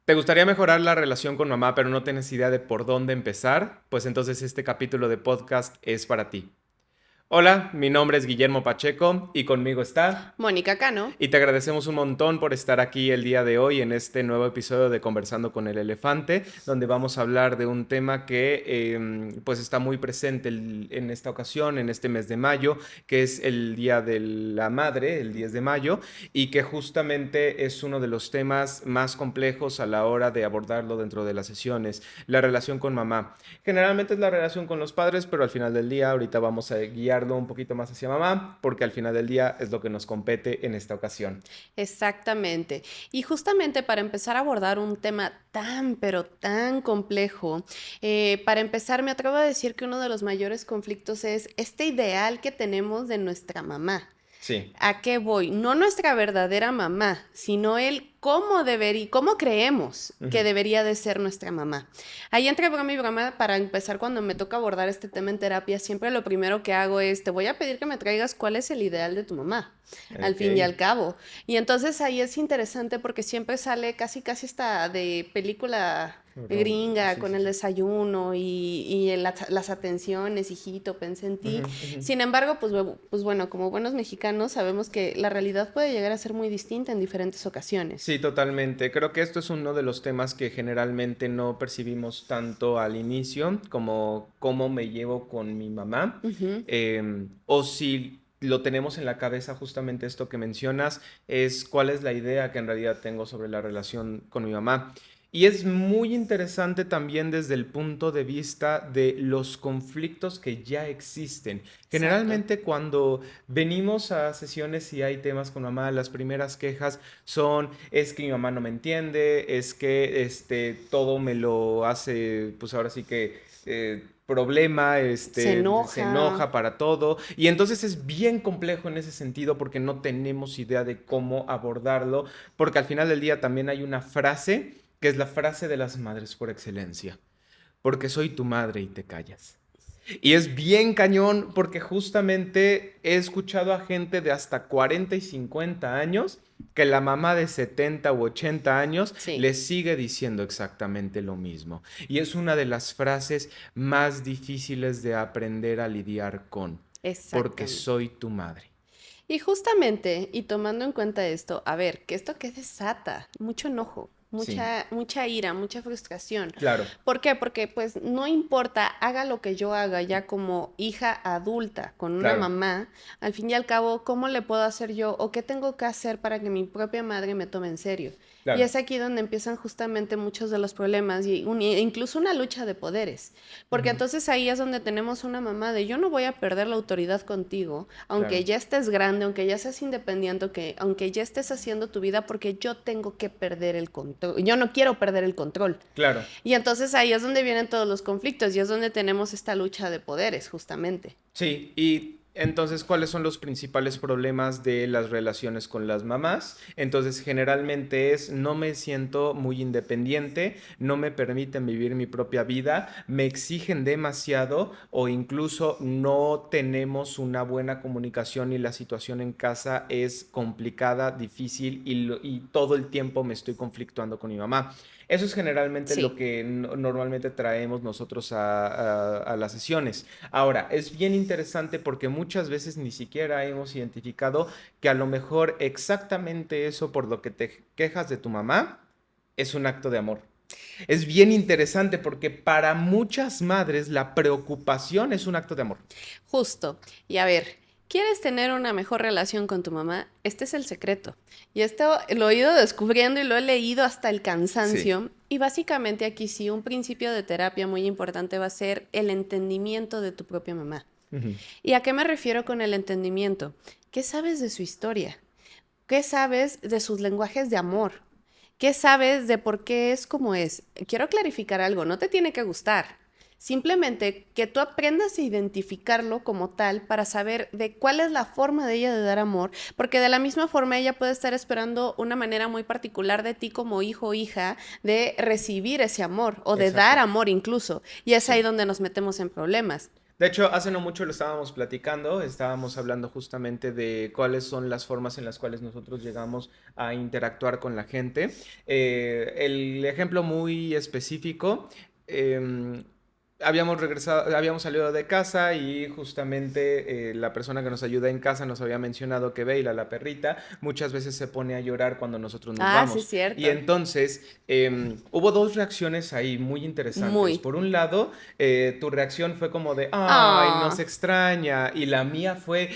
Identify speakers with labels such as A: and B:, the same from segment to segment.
A: ¿Te gustaría mejorar la relación con mamá, pero no tienes idea de por dónde empezar? Pues entonces este capítulo de podcast es para ti. Hola, mi nombre es Guillermo Pacheco y conmigo está...
B: Mónica Cano.
A: Y te agradecemos un montón por estar aquí el día de hoy en este nuevo episodio de Conversando con el Elefante, donde vamos a hablar de un tema que pues está muy presente en esta ocasión, en este mes de mayo, que es el Día de la Madre, el 10 de mayo, y que justamente es uno de los temas más complejos a la hora de abordarlo dentro de las sesiones, la relación con mamá. Generalmente es la relación con los padres, pero al final del día ahorita vamos a guiarlo un poquito más hacia mamá, porque al final del día es lo que nos compete en esta ocasión.
B: Exactamente. Y justamente para empezar a abordar un tema tan, pero tan complejo, para empezar me atrevo a decir que uno de los mayores conflictos es este ideal que tenemos de nuestra mamá.
A: Sí.
B: ¿A qué voy? No nuestra verdadera mamá, sino el cómo debería, cómo creemos que
A: Ujú.
B: debería de ser nuestra mamá. Ahí entre broma y broma, para empezar, cuando me toca abordar este tema en terapia, siempre lo primero que hago es, te voy a pedir que me traigas cuál es el ideal de tu mamá, al
A: Ok.
B: fin y al cabo. Y entonces ahí es interesante porque siempre sale casi casi esta de película gringa
A: Sí,
B: con
A: sí,
B: el
A: sí.
B: desayuno y las atenciones, hijito, pensé en
A: Ujú,
B: ti.
A: ujú.
B: Sin embargo, pues bueno, como buenos mexicanos sabemos que la realidad puede llegar a ser muy distinta en diferentes ocasiones.
A: Sí, totalmente. Creo que esto es uno de los temas que generalmente no percibimos tanto al inicio, como cómo me llevo con mi mamá,
B: Ujú.
A: o si lo tenemos en la cabeza justamente esto que mencionas, es cuál es la idea que en realidad tengo sobre la relación con mi mamá. Y es muy interesante también desde el punto de vista de los conflictos que ya existen.
B: Exacto.
A: Generalmente cuando venimos a sesiones y hay temas con mamá, las primeras quejas son, es que mi mamá no me entiende, es que todo me lo hace, pues ahora sí que problema,
B: Se
A: se
B: enoja.
A: enoja para todo. Y entonces es bien complejo en ese sentido porque no tenemos idea de cómo abordarlo, porque al final del día también hay una frase que es la frase de las madres por excelencia, porque soy tu madre y te callas. Y es bien cañón porque justamente he escuchado a gente de hasta 40 y 50 años que la mamá de 70 u 80 años
B: Sí,
A: le sigue diciendo exactamente lo mismo. Y es una de las frases más difíciles de aprender a lidiar con, porque
B: exactamente.
A: soy tu madre.
B: Y justamente, y tomando en cuenta esto, a ver, que esto que desata mucho enojo,
A: Sí,
B: mucha ira, mucha frustración.
A: claro,
B: ¿Por qué? Porque pues no importa, haga lo que yo haga ya como hija adulta con una
A: claro,
B: mamá, al fin y al cabo, ¿cómo le puedo hacer yo o qué tengo que hacer para que mi propia madre me tome en serio? Y
A: claro.
B: es aquí donde empiezan justamente muchos de los problemas y incluso una lucha de poderes. Porque
A: Ujú,
B: entonces ahí es donde tenemos una mamá de yo no voy a perder la autoridad contigo, aunque
A: claro,
B: ya estés grande, aunque ya seas independiente, aunque ya estés haciendo tu vida, porque yo tengo que perder el control. Yo no quiero perder el control.
A: claro.
B: Y entonces ahí es donde vienen todos los conflictos y es donde tenemos esta lucha de poderes, justamente.
A: Sí, y entonces, ¿cuáles son los principales problemas de las relaciones con las mamás? Entonces, generalmente es, no me siento muy independiente, no me permiten vivir mi propia vida, me exigen demasiado o incluso no tenemos una buena comunicación y la situación en casa es complicada, difícil y todo el tiempo me estoy conflictuando con mi mamá. Eso es generalmente lo
B: Sí.
A: que normalmente traemos nosotros a las sesiones. Ahora, es bien interesante porque muchas veces ni siquiera hemos identificado que a lo mejor exactamente eso por lo que te quejas de tu mamá es un acto de amor. Es bien interesante porque para muchas madres la preocupación es un acto de amor.
B: Justo. Y a ver, ¿quieres tener una mejor relación con tu mamá? Este es el secreto. Y esto lo he ido descubriendo y lo he leído hasta el
A: Sí.
B: cansancio. Y básicamente aquí sí, un principio de terapia muy importante va a ser el entendimiento de tu propia mamá.
A: Ujú.
B: ¿Y a qué me refiero con el entendimiento? ¿Qué sabes de su historia? ¿Qué sabes de sus lenguajes de amor? ¿Qué sabes de por qué es como es? Quiero clarificar algo, no te tiene que gustar. Simplemente que tú aprendas a identificarlo como tal para saber de cuál es la forma de ella de dar amor, porque de la misma forma ella puede estar esperando una manera muy particular de ti como hijo o hija de recibir ese amor o de dar
A: Exacto.
B: amor incluso. Y es ahí
A: Sí.
B: donde nos metemos en problemas.
A: De hecho, hace no mucho lo estábamos platicando, estábamos hablando justamente de cuáles son las formas en las cuales nosotros llegamos a interactuar con la gente. El ejemplo muy específico, em, habíamos regresado, habíamos salido de casa y justamente la persona que nos ayuda en casa nos había mencionado que Bella, la perrita, muchas veces se pone a llorar cuando nosotros nos
B: Ah, sí, es
A: vamos. Y
B: cierto.
A: entonces hubo dos reacciones ahí muy interesantes.
B: Muy.
A: Por un lado, tu reacción fue como de, ay, nos
B: Ah,
A: extraña. Y la mía fue,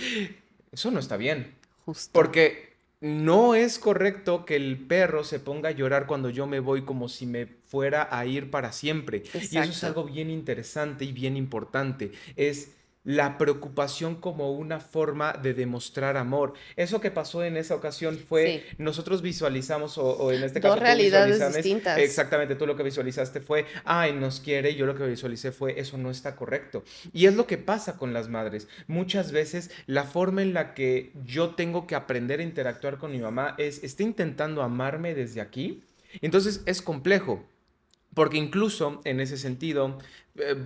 A: eso no está bien.
B: justo.
A: Porque no es correcto que el perro se ponga a llorar cuando yo me voy como si me fuera a ir para siempre. Y eso es
B: Exacto.
A: algo bien interesante y bien importante. Es la preocupación como una forma de demostrar amor. Eso que pasó en esa ocasión fue,
B: Sí.
A: nosotros visualizamos, o en este
B: Dos
A: caso tú
B: realidades
A: visualizabas,
B: distintas.
A: exactamente tú lo que visualizaste fue, ay, nos quiere, yo lo que visualicé fue, eso no está correcto. Y es lo que pasa con las madres. Muchas veces la forma en la que yo tengo que aprender a interactuar con mi mamá es, está intentando amarme desde aquí. Entonces es complejo. Porque incluso en ese sentido,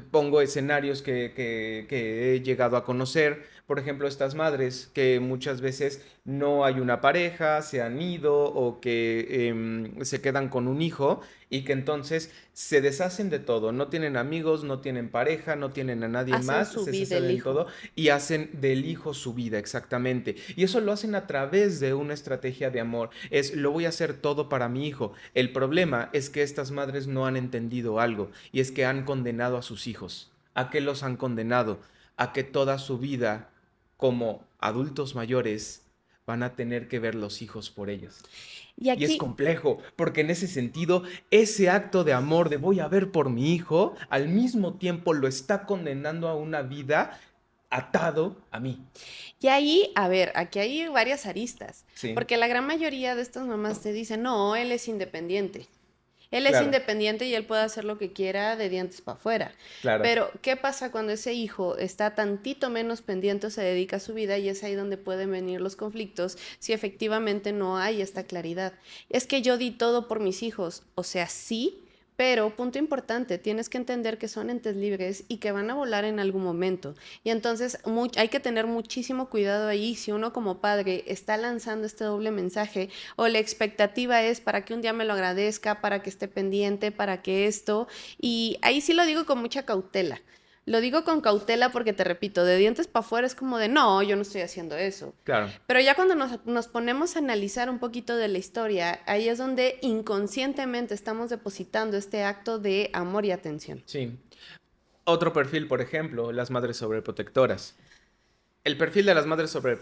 A: pongo escenarios que he llegado a conocer, por ejemplo, estas madres que muchas veces no hay una pareja, se han ido o que se quedan con un hijo y que entonces se deshacen de todo, no tienen amigos, no tienen pareja, no tienen a nadie
B: Hacen
A: más,
B: su
A: se
B: vida
A: deshacen
B: el
A: de
B: hijo.
A: todo y hacen del hijo su vida, exactamente. Y eso lo hacen a través de una estrategia de amor, es lo voy a hacer todo para mi hijo. El problema es que estas madres no han entendido algo y es que han condenado a sus hijos. ¿A qué los han condenado? A que toda su vida como adultos mayores van a tener que ver los hijos por ellos.
B: Y
A: Y es
B: aquí,
A: complejo, porque en ese sentido, ese acto de amor de voy a ver por mi hijo, al mismo tiempo lo está condenando a una vida atado a mí.
B: y ahí, a ver, aquí hay varias aristas,
A: Sí,
B: porque la gran mayoría de estas mamás te dicen, no, él es independiente. Él es
A: claro,
B: independiente y él puede hacer lo que quiera de dientes para afuera.
A: claro.
B: Pero, ¿qué pasa cuando ese hijo está tantito menos pendiente o se dedica a su vida? Y es ahí donde pueden venir los conflictos si efectivamente no hay esta claridad. Es que yo di todo por mis hijos. O sea, sí, pero punto importante, tienes que entender que son entes libres y que van a volar en algún momento. Y entonces hay que tener muchísimo cuidado ahí si uno como padre está lanzando este doble mensaje o la expectativa es para que un día me lo agradezca, para que esté pendiente, para que esto. Y ahí sí lo digo con mucha cautela. Lo digo con cautela porque te repito, de dientes para afuera es como de no, yo no estoy haciendo eso.
A: Claro,
B: Pero ya cuando nos ponemos a analizar un poquito de la historia, ahí es donde inconscientemente estamos depositando este acto de amor y atención.
A: sí. Otro perfil, por ejemplo, las madres sobreprotectoras. El perfil de las madres sobre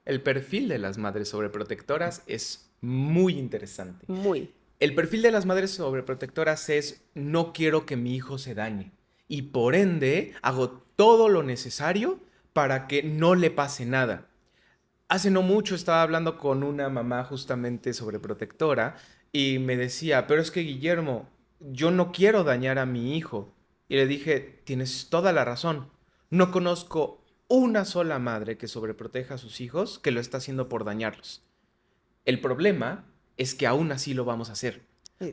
A: el perfil de las madres sobreprotectoras es muy interesante.
B: Muy.
A: El perfil de las madres sobreprotectoras es no quiero que mi hijo se dañe y por ende hago todo lo necesario para que no le pase nada. Hace no mucho estaba hablando con una mamá justamente sobreprotectora y me decía, pero es que Guillermo, yo no quiero dañar a mi hijo. Y le dije, tienes toda la razón. No conozco una sola madre que sobreproteja a sus hijos que lo está haciendo por dañarlos. El problema es que aún así lo vamos a hacer,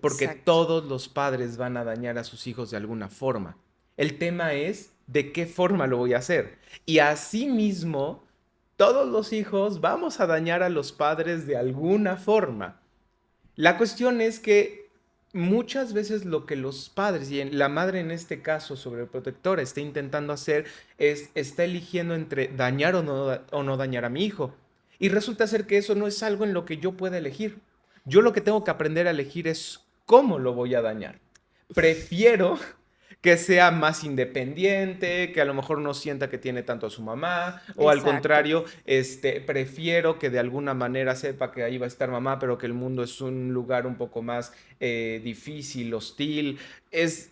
A: porque
B: Exacto.
A: todos los padres van a dañar a sus hijos de alguna forma. El tema es de qué forma lo voy a hacer. Y asimismo, todos los hijos vamos a dañar a los padres de alguna forma. La cuestión es que muchas veces lo que los padres, y la madre en este caso sobreprotectora, está intentando hacer es, está eligiendo entre dañar o no dañar a mi hijo. Y resulta ser que eso no es algo en lo que yo pueda elegir. Yo lo que tengo que aprender a elegir es cómo lo voy a dañar. Prefiero que sea más independiente, que a lo mejor no sienta que tiene tanto a su mamá, o al
B: Exacto.
A: contrario, prefiero que de alguna manera sepa que ahí va a estar mamá, pero que el mundo es un lugar un poco más difícil, hostil. Es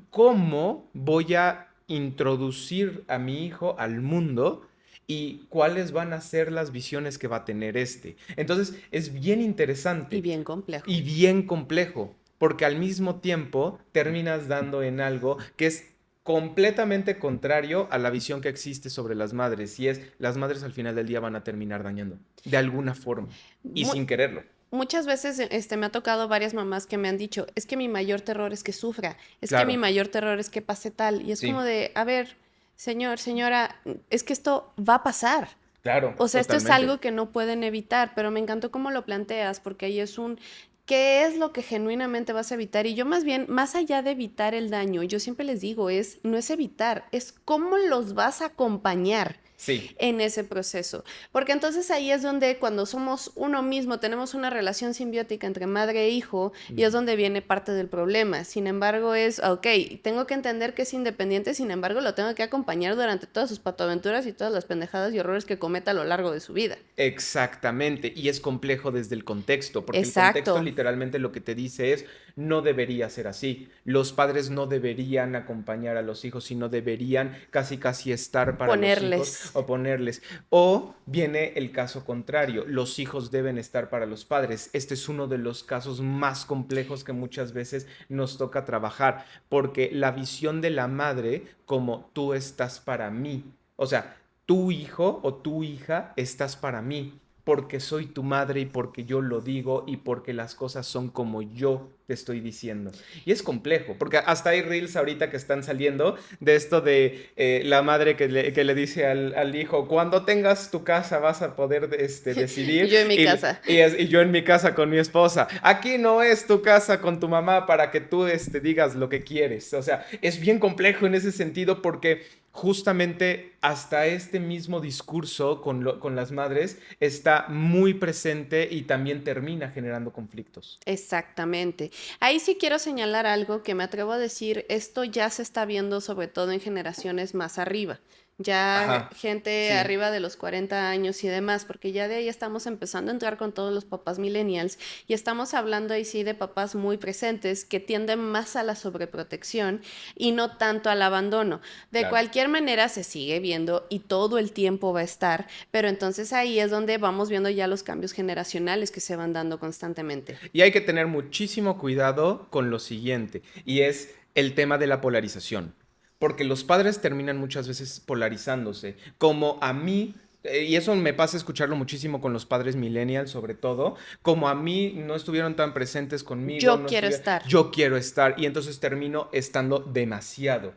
A: cómo voy a introducir a mi hijo al mundo y cuáles van a ser las visiones que va a tener este. Entonces, es bien
B: Y
A: interesante
B: bien complejo.
A: y bien complejo, porque al mismo tiempo terminas dando en algo que es completamente contrario a la visión que existe sobre las madres, y es las madres al final del día van a terminar dañando, de alguna forma, y
B: Mu-
A: sin quererlo.
B: Muchas veces me ha tocado varias mamás que me han dicho, es que mi mayor terror es que sufra, es que mi
A: Claro,
B: mayor terror es que pase tal. Y es como
A: sí,
B: de, a ver, Señor, señora, es que esto va a pasar.
A: Claro,
B: O sea, esto es
A: totalmente.
B: algo que no pueden evitar, pero me encantó cómo lo planteas, porque ahí es un, ¿qué es lo que genuinamente vas a evitar? Y yo más bien, más allá de evitar el daño, yo siempre les digo, no es evitar, es cómo los vas a acompañar
A: Sí.
B: en ese proceso. Porque entonces ahí es donde cuando somos uno mismo, tenemos una relación simbiótica entre madre e hijo y es
A: Ujú.
B: donde viene parte del problema. Sin embargo, ok, tengo que entender que es independiente, sin embargo, lo tengo que acompañar durante todas sus patoaventuras y todas las pendejadas y horrores que cometa a lo largo de su vida.
A: Exactamente, y es complejo desde el contexto, porque el contexto
B: Exacto,
A: literalmente lo que te dice es, no debería ser así. Los padres no deberían acompañar a los hijos, sino deberían casi casi estar para los hijos
B: ponerles.
A: o ponerles. O viene el caso contrario, los hijos deben estar para los padres. Este es uno de los casos más complejos que muchas veces nos toca trabajar, porque la visión de la madre como tú estás para mí, o sea, tu hijo o tu hija estás para mí, porque soy tu madre y porque yo lo digo y porque las cosas son como yo te estoy diciendo. Y es complejo, porque hasta hay reels ahorita que están saliendo de esto de la madre que le dice al hijo, cuando tengas tu casa vas a poder
B: Y
A: decidir,
B: yo en mi casa.
A: y yo en mi casa con mi esposa, aquí no es tu casa con tu mamá para que tú digas lo que quieres. O sea, es bien complejo en ese sentido porque justamente hasta este mismo discurso con las madres está muy presente y también termina generando conflictos.
B: Exactamente. Ahí sí quiero señalar algo que me atrevo a decir, esto ya se está viendo sobre todo en generaciones más arriba, ya
A: Ajá,
B: gente
A: sí,
B: arriba de los 40 años y demás, porque ya de ahí estamos empezando a entrar con todos los papás millennials y estamos hablando ahí sí de papás muy presentes que tienden más a la sobreprotección y no tanto al abandono. De
A: claro.
B: cualquier manera se sigue viendo y todo el tiempo va a estar, pero entonces ahí es donde vamos viendo ya los cambios generacionales que se van dando constantemente.
A: Y hay que tener muchísimo cuidado con lo siguiente, y es el tema de la polarización, porque los padres terminan muchas veces polarizándose, como a mí, y eso me pasa escucharlo muchísimo con los padres millennials sobre todo, como a mí no estuvieron tan presentes conmigo,
B: Yo
A: no
B: quiero
A: estuvieron,
B: estar.
A: yo quiero estar, y entonces termino estando demasiado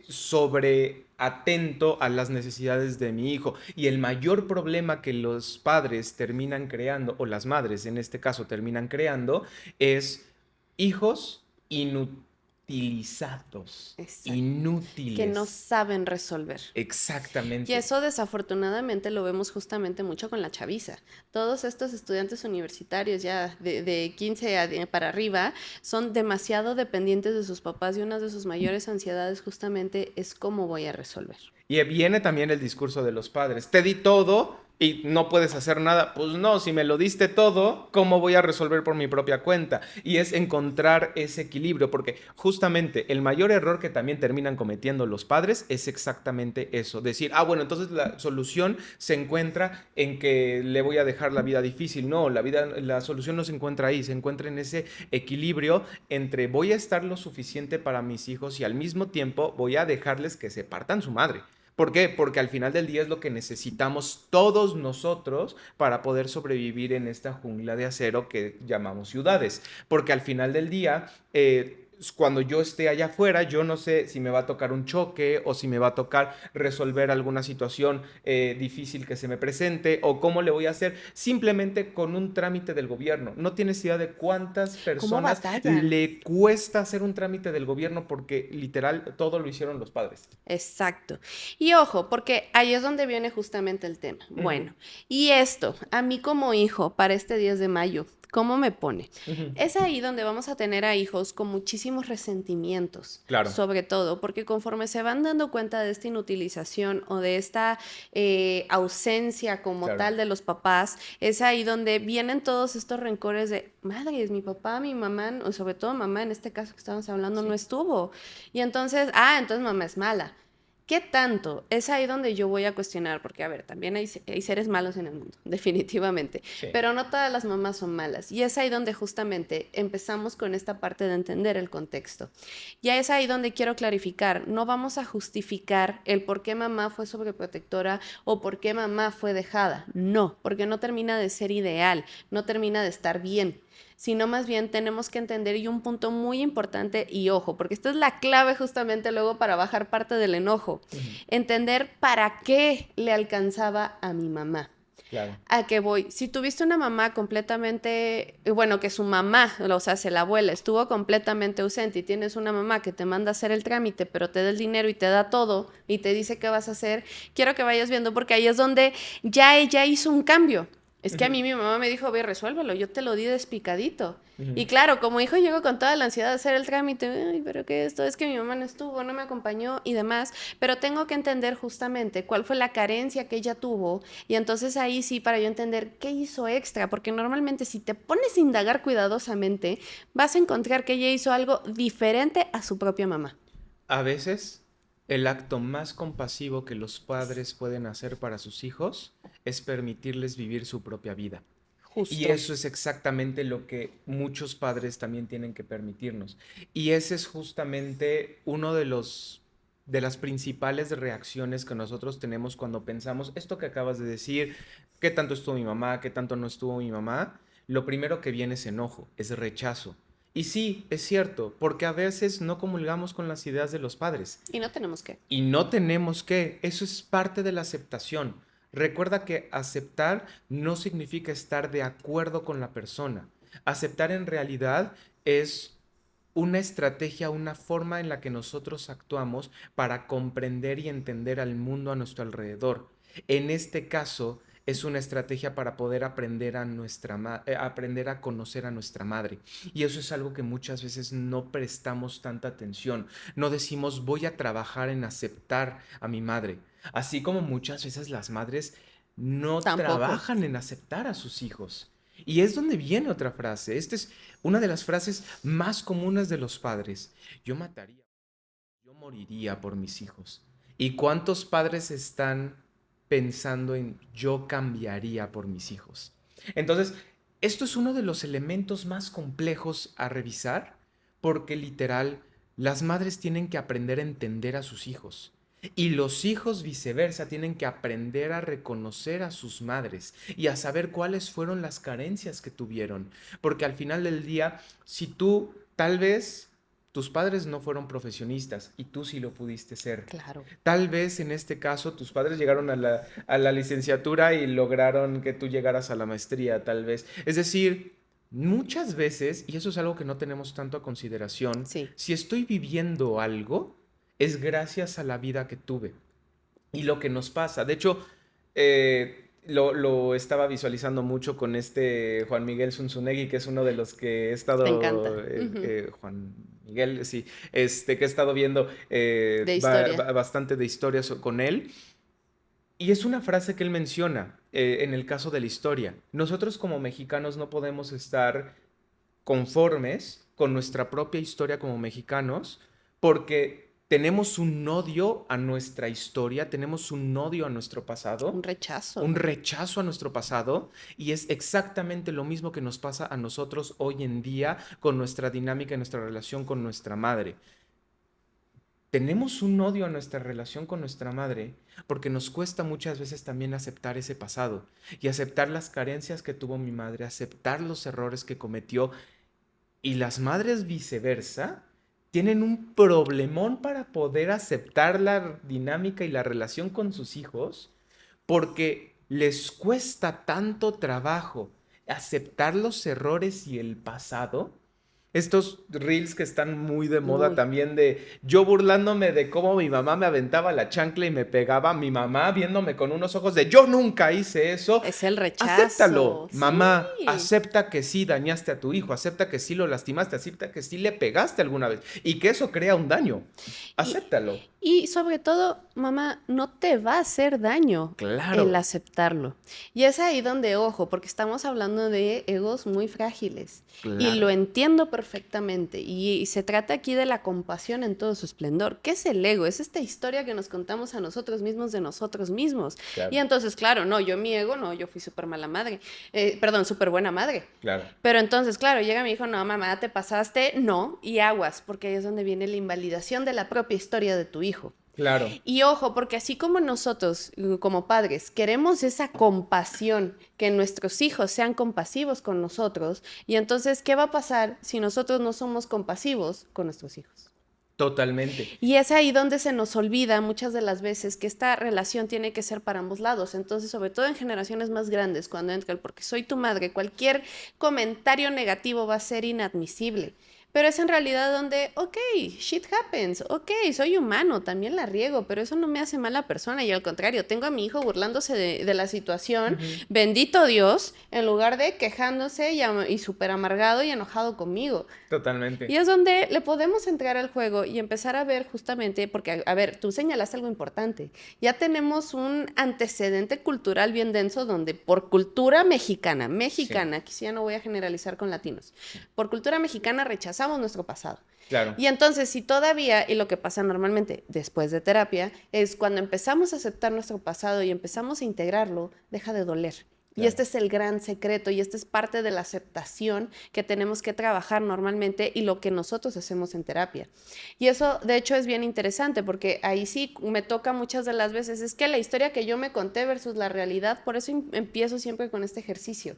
A: sobre atento a las necesidades de mi hijo. Y el mayor problema que los padres terminan creando, o las madres en este caso terminan creando, es hijos inutilizados,
B: Exacto. Que no
A: inútiles.
B: saben resolver. Y
A: Exactamente.
B: eso desafortunadamente lo vemos justamente mucho con la chaviza. Todos estos estudiantes universitarios ya de 15 para arriba son demasiado dependientes de sus papás y una de sus mayores ansiedades justamente es cómo voy a resolver.
A: Y viene también el discurso de los padres. Te di todo y no puedes hacer nada. Pues no, si me lo diste todo, ¿cómo voy a resolver por mi propia cuenta? Y es encontrar ese equilibrio, porque justamente el mayor error que también terminan cometiendo los padres es exactamente eso. Decir, ah, bueno, entonces la solución se encuentra en que le voy a dejar la vida difícil. No, la solución no se encuentra ahí, se encuentra en ese equilibrio entre voy a estar lo suficiente para mis hijos y al mismo tiempo voy a dejarles que se partan su madre. ¿Por qué? Porque al final del día es lo que necesitamos todos nosotros para poder sobrevivir en esta jungla de acero que llamamos ciudades. Porque al final del día, cuando yo esté allá afuera, yo no sé si me va a tocar un choque o si me va a tocar resolver alguna situación difícil que se me presente o cómo le voy a hacer simplemente con un trámite del gobierno. No tienes idea de cuántas
B: ¿Cómo
A: personas
B: batallan?
A: le cuesta hacer un trámite del gobierno porque literal todo lo hicieron los padres.
B: Exacto. Y ojo, porque ahí es donde viene justamente el tema.
A: Ujú,
B: Bueno, y esto, a mí como hijo, para este 10 de mayo, ¿cómo me pone?
A: ujú.
B: Es ahí donde vamos a tener a hijos con muchísimos resentimientos,
A: Claro,
B: sobre todo, porque conforme se van dando cuenta de esta inutilización o de esta ausencia como
A: claro.
B: tal de los papás, es ahí donde vienen todos estos rencores de, madres, mi papá, mi mamá, o sobre todo mamá, en este caso que estamos hablando, no
A: Sí.
B: estuvo. Y entonces, entonces mamá es mala. ¿Qué tanto? Es ahí donde yo voy a cuestionar, porque a ver, también hay seres malos en el mundo, definitivamente,
A: Sí.
B: pero no todas las mamás son malas. Y es ahí donde justamente empezamos con esta parte de entender el contexto. Ya es ahí donde quiero clarificar, no vamos a justificar el por qué mamá fue sobreprotectora o por qué mamá fue dejada. No, porque no termina de ser ideal, no termina de estar bien. sino más bien tenemos que entender, y un punto muy importante, y ojo, porque esta es la clave justamente luego para bajar parte del enojo, entender para qué le alcanzaba a mi mamá.
A: Claro.
B: ¿A qué voy? Si tuviste una mamá completamente, bueno, que su mamá, o sea, la abuela, estuvo completamente ausente y tienes una mamá que te manda a hacer el trámite, pero te da el dinero y te da todo y te dice qué vas a hacer, quiero que vayas viendo porque ahí es donde ya ella hizo un cambio. Es que a mí mi mamá me dijo, ve, resuélvelo, yo te lo di despicadito. Y claro, como hijo llego con toda la ansiedad de hacer el trámite, ay, pero ¿qué esto? Es que mi mamá no estuvo, no me acompañó y demás, pero tengo que entender justamente cuál fue la carencia que ella tuvo y entonces ahí sí para yo entender qué hizo extra, porque normalmente si te pones a indagar cuidadosamente, vas a encontrar que ella hizo algo diferente a su propia mamá.
A: A veces, el acto más compasivo que los padres pueden hacer para sus hijos es permitirles vivir su propia vida. Y
B: Justo.
A: eso es exactamente lo que muchos padres también tienen que permitirnos. Y ese es justamente uno de las principales reacciones que nosotros tenemos cuando pensamos esto que acabas de decir, qué tanto estuvo mi mamá, qué tanto no estuvo mi mamá. Lo primero que viene es enojo, es rechazo. Y sí, es cierto, porque a veces no comulgamos con las ideas de los padres.
B: Y no tenemos que.
A: Y no tenemos que, eso es parte de la aceptación. Recuerda que aceptar no significa estar de acuerdo con la persona. Aceptar en realidad es una estrategia, una forma en la que nosotros actuamos para comprender y entender al mundo a nuestro alrededor. En este caso, es una estrategia para poder aprender aprender a conocer a nuestra madre. Y eso es algo que muchas veces no prestamos tanta atención. No decimos voy a trabajar en aceptar a mi madre. Así como muchas veces las madres no
B: Tampoco.
A: trabajan en aceptar a sus hijos. Y es donde viene otra frase. Esta es una de las frases más comunes de los padres. Yo mataría, yo moriría por mis hijos. ¿Y cuántos padres están pensando en yo cambiaría por mis hijos? Entonces, esto es uno de los elementos más complejos a revisar porque literal, las madres tienen que aprender a entender a sus hijos. Y los hijos viceversa tienen que aprender a reconocer a sus madres y a saber cuáles fueron las carencias que tuvieron. Porque al final del día, si tú tal vez tus padres no fueron profesionistas y tú sí lo pudiste ser.
B: Claro.
A: Tal vez en este caso tus padres llegaron a la licenciatura y lograron que tú llegaras a la maestría, tal vez. Es decir, muchas veces, y eso es algo que no tenemos tanto a consideración,
B: Sí.
A: si estoy viviendo algo, es gracias a la vida que tuve y lo que nos pasa. De hecho, lo estaba visualizando mucho con este Juan Miguel Zunzunegui, que es uno de los que he
B: Te
A: estado,
B: encanta. Ujú.
A: Juan Miguel, sí, que he estado viendo
B: De historia.
A: bastante de historias con él. Y es una frase que él menciona en el caso de la historia. Nosotros como mexicanos no podemos estar conformes con nuestra propia historia como mexicanos porque tenemos un odio a nuestra historia, tenemos un odio a nuestro
B: Un
A: pasado, un
B: rechazo.
A: rechazo a nuestro pasado y es exactamente lo mismo que nos pasa a nosotros hoy en día con nuestra dinámica y nuestra relación con nuestra madre. Tenemos un odio a nuestra relación con nuestra madre porque nos cuesta muchas veces también aceptar ese pasado y aceptar las carencias que tuvo mi madre, aceptar los errores que cometió y las madres viceversa tienen un problemón para poder aceptar la dinámica y la relación con sus hijos porque les cuesta tanto trabajo aceptar los errores y el pasado. Estos reels que están muy de moda
B: Muy.
A: también de yo burlándome de cómo mi mamá me aventaba la chancla y me pegaba, mi mamá viéndome con unos ojos de yo nunca hice eso.
B: Es el
A: Acéptalo,
B: rechazo.
A: mamá,
B: Sí.
A: acepta que sí dañaste a tu hijo, acepta que sí lo lastimaste, acepta que sí le pegaste alguna vez y que eso crea un daño.
B: Y,
A: Acéptalo.
B: y sobre todo, mamá, no te va a hacer daño el
A: Claro,
B: aceptarlo. Y es ahí donde, ojo, porque estamos hablando de egos muy frágiles. Y lo
A: claro,
B: entiendo perfectamente. Y se trata aquí de la compasión en todo su esplendor. ¿Qué es el ego? Es esta historia que nos contamos a nosotros mismos de nosotros mismos. Y
A: claro,
B: entonces, claro, no, yo mi ego, no, yo fui súper mala madre. Perdón, súper buena madre.
A: claro.
B: Pero entonces, claro, llega mi hijo, no, mamá, te pasaste, no, y aguas, porque ahí es donde viene la invalidación de la propia historia de tu hijo.
A: Claro.
B: Y ojo, porque así como nosotros, como padres, queremos esa compasión, que nuestros hijos sean compasivos con nosotros, y entonces, ¿qué va a pasar si nosotros no somos compasivos con nuestros hijos?
A: Totalmente.
B: Y es ahí donde se nos olvida muchas de las veces que esta relación tiene que ser para ambos lados. Entonces, sobre todo en generaciones más grandes, cuando entra el porque soy tu madre, cualquier comentario negativo va a ser inadmisible. Pero es en realidad donde, ok, shit happens, ok, soy humano, también la riego, pero eso no me hace mala persona. Y al contrario, tengo a mi hijo burlándose de la situación,
A: Ujú.
B: bendito Dios, en lugar de quejándose y súper amargado y enojado conmigo. Y
A: Totalmente.
B: es donde le podemos entrar al juego y empezar a ver justamente, porque, a ver, tú señalaste algo importante. Ya tenemos un antecedente cultural bien denso donde por cultura mexicana,
A: Sí,
B: aquí sí ya no voy a generalizar con latinos, por cultura mexicana rechazamos nuestro pasado.
A: claro,
B: Y entonces, si todavía, y lo que pasa normalmente después de terapia, es cuando empezamos a aceptar nuestro pasado y empezamos a integrarlo, deja de doler. Y
A: claro.
B: este es el gran secreto y este es parte de la aceptación que tenemos que trabajar normalmente y lo que nosotros hacemos en terapia. Y eso, de hecho, es bien interesante porque ahí sí me toca muchas de las veces, es que la historia que yo me conté versus la realidad, por eso empiezo siempre con este ejercicio.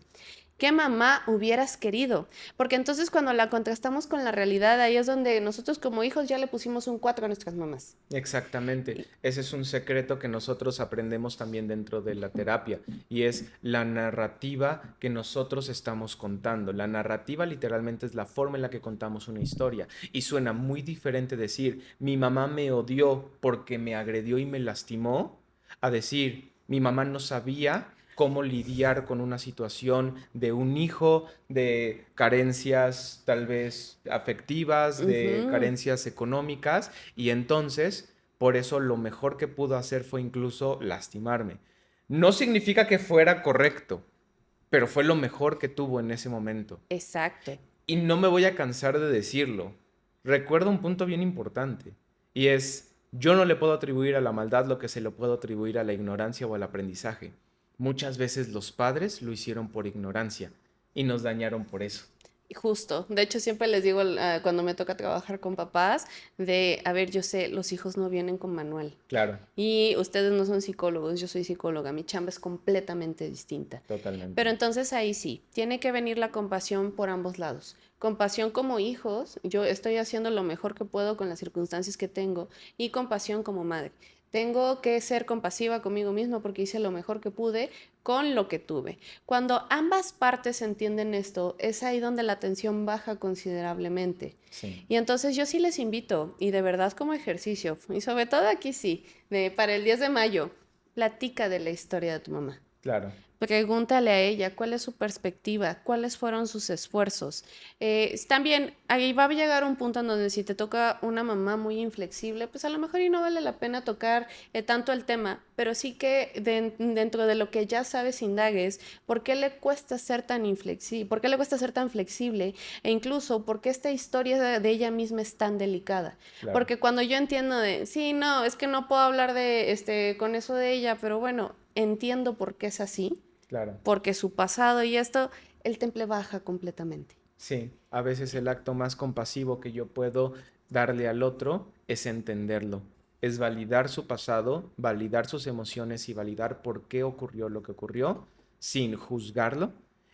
B: ¿Qué mamá hubieras querido? Porque entonces cuando la contrastamos con la realidad, ahí es donde nosotros como hijos ya le pusimos un 4 a nuestras mamás.
A: Exactamente.
B: Y-
A: Ese es un secreto que nosotros aprendemos también dentro de la terapia y es la narrativa que nosotros estamos contando. La narrativa literalmente es la forma en la que contamos una historia y suena muy diferente decir mi mamá me odió porque me agredió y me lastimó a decir mi mamá no sabía cómo lidiar con una situación de un hijo, de carencias tal vez afectivas, de
B: Ujú.
A: carencias económicas y entonces, por eso lo mejor que pudo hacer fue incluso lastimarme. No significa que fuera correcto, pero fue lo mejor que tuvo en ese momento.
B: Exacto.
A: Y no me voy a cansar de decirlo. Recuerdo un punto bien importante, y es, yo no le puedo atribuir a la maldad lo que se lo puedo atribuir a la ignorancia o al aprendizaje. Muchas veces los padres lo hicieron por ignorancia y nos dañaron por eso.
B: Justo, de hecho siempre les digo cuando me toca trabajar con papás de, a ver, yo sé, los hijos no vienen con manual
A: Claro,
B: y ustedes no son psicólogos, yo soy psicóloga, mi chamba es completamente distinta. Pero
A: totalmente.
B: entonces ahí sí, tiene que venir la compasión por ambos lados. Compasión como hijos, yo estoy haciendo lo mejor que puedo con las circunstancias que tengo y compasión como madre. Tengo que ser compasiva conmigo mismo porque hice lo mejor que pude con lo que tuve. Cuando ambas partes entienden esto, es ahí donde la tensión baja considerablemente.
A: Sí,
B: Y entonces yo sí les invito, y de verdad como ejercicio, y sobre todo aquí sí, para el 10 de mayo, platica de la historia de tu mamá.
A: claro.
B: Pregúntale a ella cuál es su perspectiva, cuáles fueron sus esfuerzos. También ahí va a llegar un punto en donde si te toca una mamá muy inflexible, pues a lo mejor y no vale la pena tocar tanto el tema, pero sí que dentro de lo que ya sabes indagues, ¿por qué le cuesta ser tan inflexible? ¿Por qué le cuesta ser tan flexible? E incluso, ¿por qué esta historia de ella misma es tan delicada?
A: Claro,
B: Porque cuando yo entiendo sí, no, es que no puedo hablar con eso de ella, pero bueno, entiendo por qué es así
A: claro.
B: porque su pasado y esto, el temple baja completamente.
A: Sí, a veces el acto más compasivo que yo puedo darle al otro es entenderlo, es validar su pasado, validar sus emociones y validar por qué ocurrió lo que ocurrió sin juzgarlo.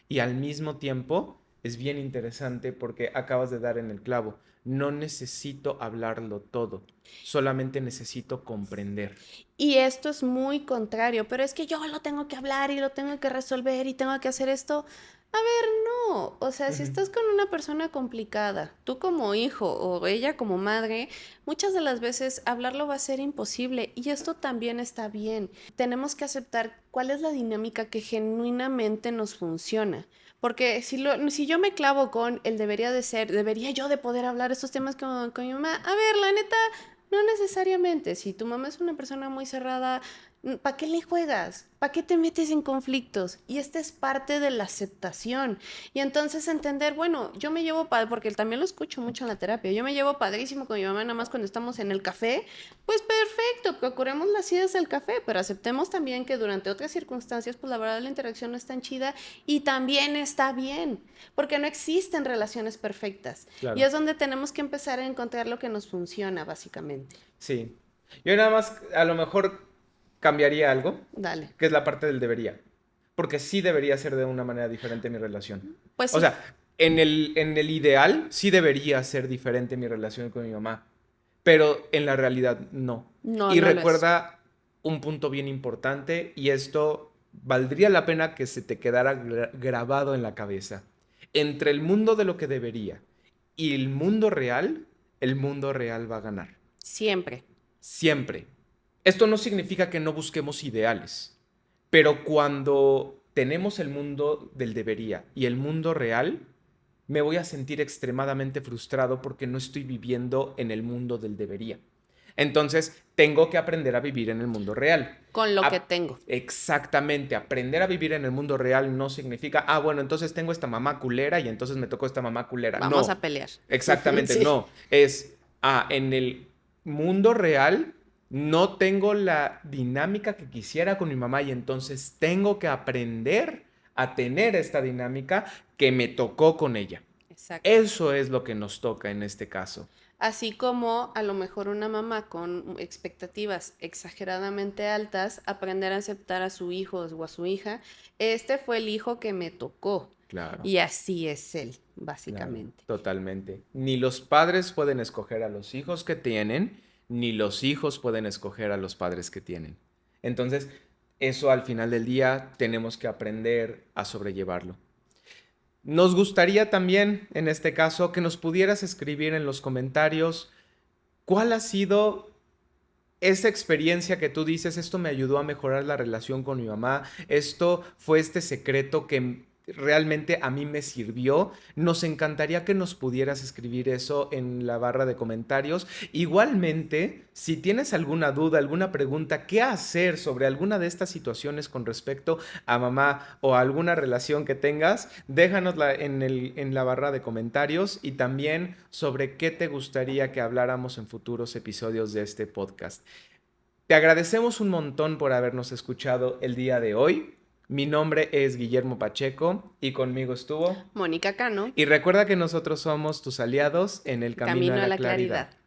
A: Y al mismo tiempo es bien interesante porque acabas de dar en el clavo. No necesito hablarlo todo, solamente necesito comprender.
B: Y esto es muy contrario, pero es que yo lo tengo que hablar y lo tengo que resolver y tengo que hacer esto. A ver, no, o sea, si
A: Ujú.
B: estás con una persona complicada, tú como hijo o ella como madre, muchas de las veces hablarlo va a ser imposible y esto también está bien. Tenemos que aceptar cuál es la dinámica que genuinamente nos funciona. Porque si yo me clavo con el debería de ser, debería yo de poder hablar estos temas con mi mamá, a ver, la neta, no necesariamente. Si tu mamá es una persona muy cerrada, ¿para qué le juegas? ¿Para qué te metes en conflictos? Y esta es parte de la aceptación. Y entonces entender, bueno, yo me llevo padre, porque también lo escucho mucho en la terapia, yo me llevo padrísimo con mi mamá nada más cuando estamos en el café, pues perfecto, procuremos las ideas del café, pero aceptemos también que durante otras circunstancias, pues la verdad la interacción no es tan chida y también está bien, porque no existen relaciones perfectas. Y
A: Claro.
B: es donde tenemos que empezar a encontrar lo que nos funciona, básicamente.
A: Sí, Yo nada más, a lo mejor cambiaría algo,
B: Dale.
A: que es la parte del debería. Porque sí debería ser de una manera diferente mi relación.
B: Pues
A: O
B: sí,
A: sea, en el ideal sí debería ser diferente mi relación con mi mamá, pero en la realidad no.
B: no,
A: Y
B: no lo es.
A: recuerda un punto bien importante, y esto valdría la pena que se te quedara grabado en la cabeza. Entre el mundo de lo que debería y el mundo real va a ganar.
B: Siempre.
A: Siempre. Esto no significa que no busquemos ideales, pero cuando tenemos el mundo del debería y el mundo real, me voy a sentir extremadamente frustrado porque no estoy viviendo en el mundo del debería. Entonces, tengo que aprender a vivir en el mundo real.
B: Con lo que tengo.
A: Exactamente, aprender a vivir en el mundo real no significa, bueno, entonces tengo esta mamá culera y entonces me tocó esta mamá culera.
B: Vamos
A: No,
B: a pelear.
A: exactamente,
B: Sí.
A: no. En el mundo real no tengo la dinámica que quisiera con mi mamá y entonces tengo que aprender a tener esta dinámica que me tocó con ella.
B: Exacto.
A: Eso es lo que nos toca en este caso.
B: Así como a lo mejor una mamá con expectativas exageradamente altas, aprender a aceptar a su hijo o a su hija, este fue el hijo que me tocó.
A: Claro,
B: Y así es él,
A: claro,
B: básicamente.
A: totalmente. Ni los padres pueden escoger a los hijos que tienen, ni los hijos pueden escoger a los padres que tienen. Entonces, eso al final del día tenemos que aprender a sobrellevarlo. Nos gustaría también, en este caso, que nos pudieras escribir en los comentarios cuál ha sido esa experiencia que tú dices, esto me ayudó a mejorar la relación con mi mamá, esto fue este secreto que realmente a mí me sirvió. Nos encantaría que nos pudieras escribir eso en la barra de comentarios. Igualmente, si tienes alguna duda, alguna pregunta, qué hacer sobre alguna de estas situaciones con respecto a mamá o a alguna relación que tengas, déjanosla en la barra de comentarios, y también sobre qué te gustaría que habláramos en futuros episodios de este podcast. Te agradecemos un montón por habernos escuchado el día de hoy. Mi nombre es Guillermo Pacheco y conmigo estuvo.
B: Mónica Cano,
A: Y recuerda que nosotros somos tus aliados en el camino a
B: Camino a
A: la
B: la
A: claridad.
B: Claridad.